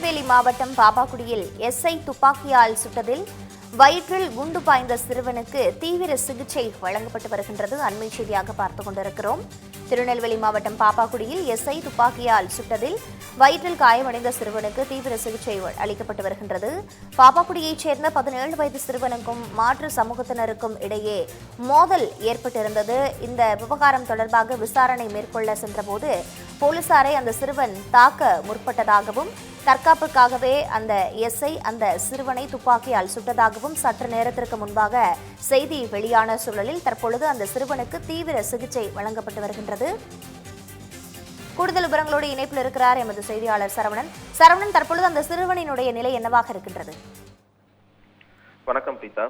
திருநெல்வேலி மாவட்டம் பாப்பாக்குடியில் எஸ்ஐ துப்பாக்கியால் சுட்டதில் வயிற்றில் குண்டு பாய்ந்த சிறுவனுக்கு தீவிர சிகிச்சை வழங்கப்பட்டு வருகின்றது. அண்மை செய்தியாக பார்த்துக் கொண்டிருக்கிறோம். திருநெல்வேலி மாவட்டம் பாப்பாக்குடியில் எஸ்ஐ துப்பாக்கியால் சுட்டதில் வயிற்றில் காயமடைந்த சிறுவனுக்கு தீவிர சிகிச்சை அளிக்கப்பட்டு வருகின்றது. பாப்பாக்குடியைச் சேர்ந்த 17 வயது சிறுவனுக்கும் மாற்று சமூகத்தினருக்கும் இடையே மோதல் ஏற்பட்டிருந்தது. இந்த விவகாரம் தொடர்பாக விசாரணை மேற்கொள்ள சென்றபோது போலீசாரை அந்த சிறுவன் தாக்க முற்பட்டதாகவும், தற்காப்புக்காகவே அந்த எஸ்ஐ அந்த சிறுவனை துப்பாக்கியால் சுட்டதாகவும் சற்று நேரத்திற்கு முன்பாக செய்தி வெளியான சூழலில் தற்பொழுது அந்த சிறுவனுக்கு தீவிர சிகிச்சை வழங்கப்பட்டு வருகின்றது. கூடுதல் விவரங்களோடு இணைப்பில் இருக்கிறார் எமது செய்தியாளர் சரவணன். சரவணன், தற்பொழுது அந்த சிறுவனினுடைய நிலை என்னவாக இருக்கின்றது? வணக்கம் பிரீதா.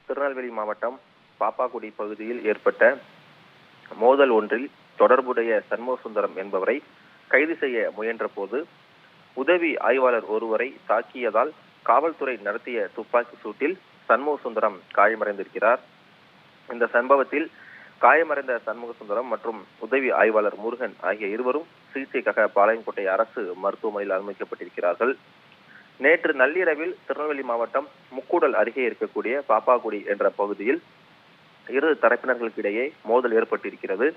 திருநெல்வேலி மாவட்டம் பாப்பாக்குடி பகுதியில் ஏற்பட்ட மோதல் ஒன்றில் தொடர்புடைய சண்முகசுந்தரம் என்பவரை கைது செய்ய முயன்ற போது உதவி ஆய்வாளர் ஒருவரை தாக்கியதால் காவல்துறை நடத்திய துப்பாக்கி சூட்டில் சண்முகசுந்தரம் காயமடைந்திருக்கிறார். இந்த சம்பவத்தில் காயமடைந்த சண்முகசுந்தரம் மற்றும் உதவி ஆய்வாளர் முருகன் ஆகிய இருவரும் சிகிச்சைக்காக பாளையங்கோட்டை அரசு மருத்துவமனையில் அனுமதிக்கப்பட்டிருக்கிறார்கள். நேற்று நள்ளிரவில் திருநெல்வேலி மாவட்டம் முக்கூடல் அருகே இருக்கக்கூடிய பாப்பாக்குடி என்ற பகுதியில் இரு தரப்பினர்களுக்கிடையே மோதல் ஏற்பட்டிருக்கிறது.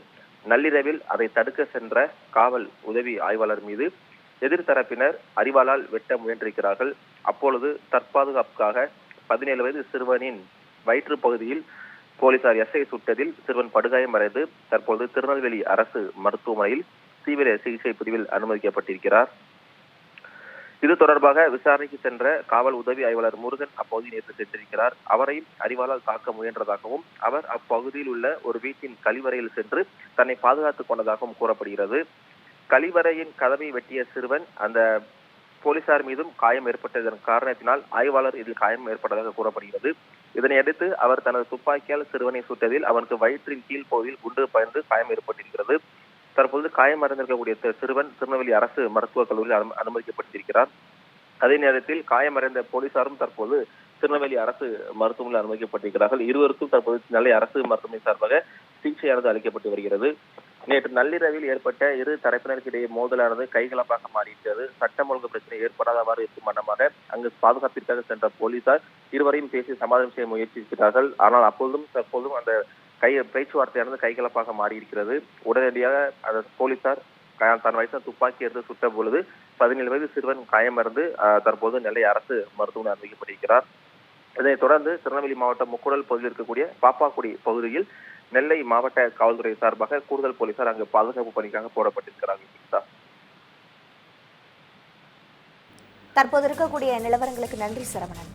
நள்ளிரவில் அதை தடுக்க சென்ற காவல் உதவி ஆய்வாளர் மீது எதிர்த்தரப்பினர் அரிவாளால் வெட்ட முயன்றிருக்கிறார்கள். அப்பொழுது தற்பாதுகாப்புக்காக 17 வயது சிறுவனின் வயிற்று பகுதியில் போலீசார் எஸ்ஐ சுட்டதில் சிறுவன் படுகாயமடைந்து தற்போது திருநெல்வேலி அரசு மருத்துவமனையில் தீவிர சிகிச்சை பிரிவில் அனுமதிக்கப்பட்டிருக்கிறார். இது தொடர்பாக விசாரணைக்கு சென்ற காவல் உதவி ஆய்வாளர் முருகன் அப்பகுதியில் நேற்று சென்றிருக்கிறார். அவரையும் அரிவாளால் தாக்க முயன்றதாகவும் அவர் அப்பகுதியில் உள்ள ஒரு வீட்டின் கழிவறையில் சென்று தன்னை பாதுகாத்துக் கொண்டதாகவும் கூறப்படுகிறது. கழிவறையின் கதவை வெட்டிய சிறுவன் அந்த போலீசார் மீதும் காயம் ஏற்பட்டதன் காரணத்தினால் ஆய்வாளர் இதில் காயம் ஏற்பட்டதாக கூறப்படுகிறது. இதனையடுத்து அவர் தனது துப்பாக்கியால் சிறுவனை சுட்டதில் அவனுக்கு வயிற்றின் கீழ் பகுதியில் குண்டு பாய்ந்து காயம் ஏற்பட்டிருக்கிறது. தற்போது காயமடைந்திருக்கக்கூடிய சிறுவன் திருநெல்வேலி அரசு மருத்துவக் கல்லூரியில் அனுமதிக்கப்பட்டிருக்கிறார். அதே நேரத்தில் காயமடைந்த போலீசாரும் தற்போது திருநெல்வேலி அரசு மருத்துவமனையில் அனுமதிக்கப்பட்டிருக்கிறார்கள். இருவருக்கும் தற்போது நெல்லை அரசு மருத்துவமனை சார்பாக சிகிச்சையானது அளிக்கப்பட்டு வருகிறது. நேற்று நள்ளிரவில் ஏற்பட்ட இரு தரப்பினருக்கிடையே மோதலானது கைகலப்பாக மாறியிருக்கிறது. சட்டம் ஒழுங்கு பிரச்சனை ஏற்படாதவாறு இருக்கும் வண்ணமாக அங்கு பாதுகாப்பிற்காக சென்ற போலீசார் இருவரையும் பேசி சமாதானம் செய்ய முயற்சிக்கிறார்கள். ஆனால் தற்போதும் அந்த பேச்சுவார்த்தையானது கைகலப்பாக மாறியிருக்கிறது. உடனடியாக அந்த போலீசார் தன் வயசு துப்பாக்கி எடுத்து சுட்ட பொழுது 17 வயது சிறுவன் காயமடைந்து தற்போது நெல்லை அரசு மருத்துவமனை அனுமதிக்கப்பட்டிருக்கிறார். இதனைத் தொடர்ந்து திருநெல்வேலி மாவட்டம் முக்கூடல் பகுதியில் இருக்கக்கூடிய பாப்பாக்குடி பகுதியில் நெல்லை மாவட்ட காவல்துறை சார்பாக கூடுதல் போலீசார் அங்கு பாதுகாப்பு பணிக்காக போடப்பட்டிருக்கிறார்கள். தற்போது இருக்கக்கூடிய நிலவரங்களுக்கு நன்றி சரவணன்.